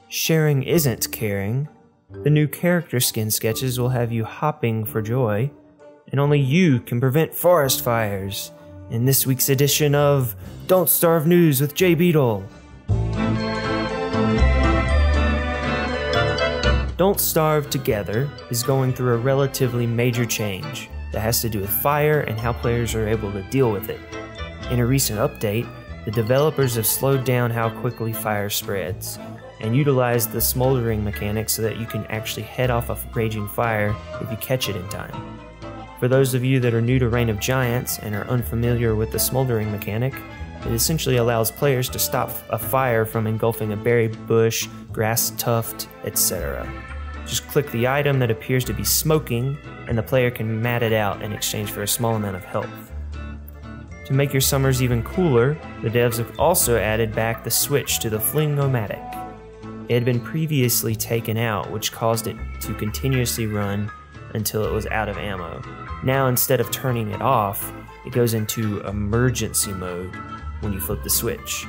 Sharing isn't caring. The new character skin sketches will have you hopping for joy, and only you can prevent forest fires in this week's edition of Don't Starve News with JBeetle. Don't Starve Together is going through a relatively major change that has to do with fire and how players are able to deal with it. In a recent update, the developers have slowed down how quickly fire spreads, and utilized the smoldering mechanic so that you can actually head off a raging fire if you catch it in time. For those of you that are new to Reign of Giants and are unfamiliar with the smoldering mechanic, it essentially allows players to stop a fire from engulfing a berry bush, grass tuft, etc. Just click the item that appears to be smoking, and the player can mat it out in exchange for a small amount of health. To make your summers even cooler, the devs have also added back the switch to the Fling-O-Matic. It had been previously taken out, which caused it to continuously run until it was out of ammo. Now, instead of turning it off, it goes into emergency mode when you flip the switch.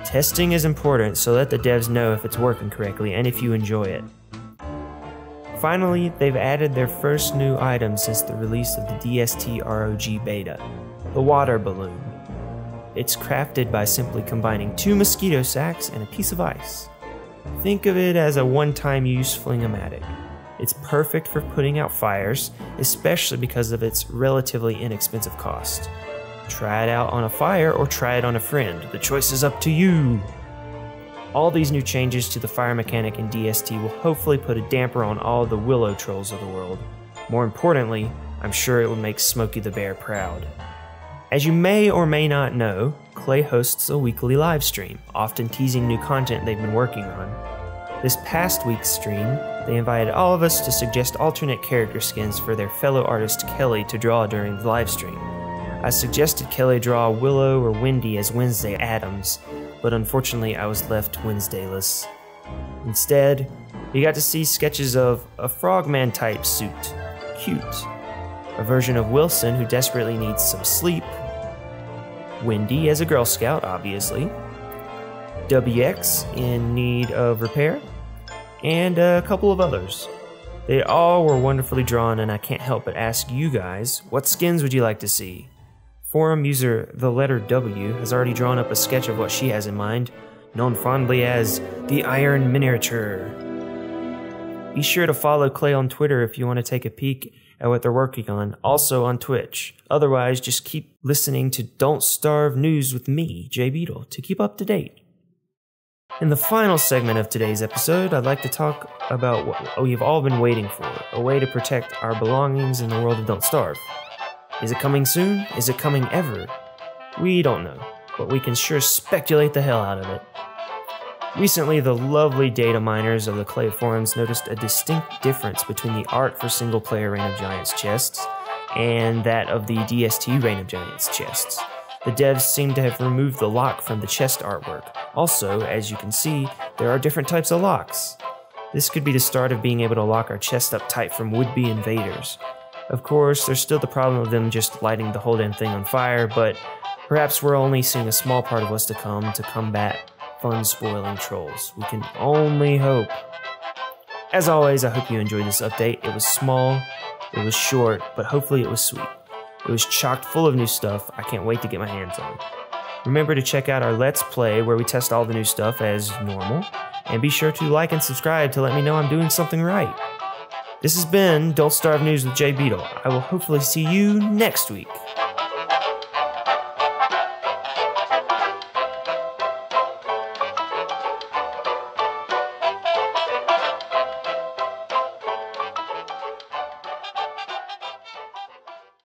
Testing is important, so let the devs know if it's working correctly and if you enjoy it. Finally, they've added their first new item since the release of the DST ROG beta, the water balloon. It's crafted by simply combining 2 mosquito sacks and a piece of ice. Think of it as a one-time use Fling-O-Matic. It's perfect for putting out fires, especially because of its relatively inexpensive cost. Try it out on a fire or try it on a friend. The choice is up to you. All these new changes to the fire mechanic in DST will hopefully put a damper on all the willow trolls of the world. More importantly, I'm sure it will make Smokey the Bear proud. As you may or may not know, Klei hosts a weekly live stream, often teasing new content they've been working on. This past week's stream, they invited all of us to suggest alternate character skins for their fellow artist Kelly to draw during the live stream. I suggested Kelly draw Willow or Wendy as Wednesday Addams, but unfortunately I was left Wednesdayless. Instead, you got to see sketches of a Frogman type suit, cute, a version of Wilson who desperately needs some sleep, Wendy as a Girl Scout, obviously, WX in need of repair, and a couple of others. They all were wonderfully drawn, and I can't help but ask you guys, what skins would you like to see? Forum user The Letter W has already drawn up a sketch of what she has in mind, known fondly as the Iron Miniature. Be sure to follow Klei on Twitter if you want to take a peek at what they're working on, also on Twitch. Otherwise, just keep listening to Don't Starve News with me, JBeetle, to keep up to date. In the final segment of today's episode, I'd like to talk about what we've all been waiting for, a way to protect our belongings in the world of Don't Starve. Is it coming soon? Is it coming ever? We don't know, but we can sure speculate the hell out of it. Recently, the lovely data miners of the Klei forums noticed a distinct difference between the art for single-player Reign of Giants chests and that of the DST Reign of Giants chests. The devs seem to have removed the lock from the chest artwork. Also, as you can see, there are different types of locks. This could be the start of being able to lock our chest up tight from would-be invaders. Of course, there's still the problem of them just lighting the whole damn thing on fire, but perhaps we're only seeing a small part of what's to come to combat fun-spoiling trolls. We can only hope. As always, I hope you enjoyed this update. It was small, it was short, but hopefully it was sweet. It was chock full of new stuff I can't wait to get my hands on. Remember to check out our Let's Play where we test all the new stuff as normal, and be sure to like and subscribe to let me know I'm doing something right. This has been Don't Starve News with JBeetle. I will hopefully see you next week.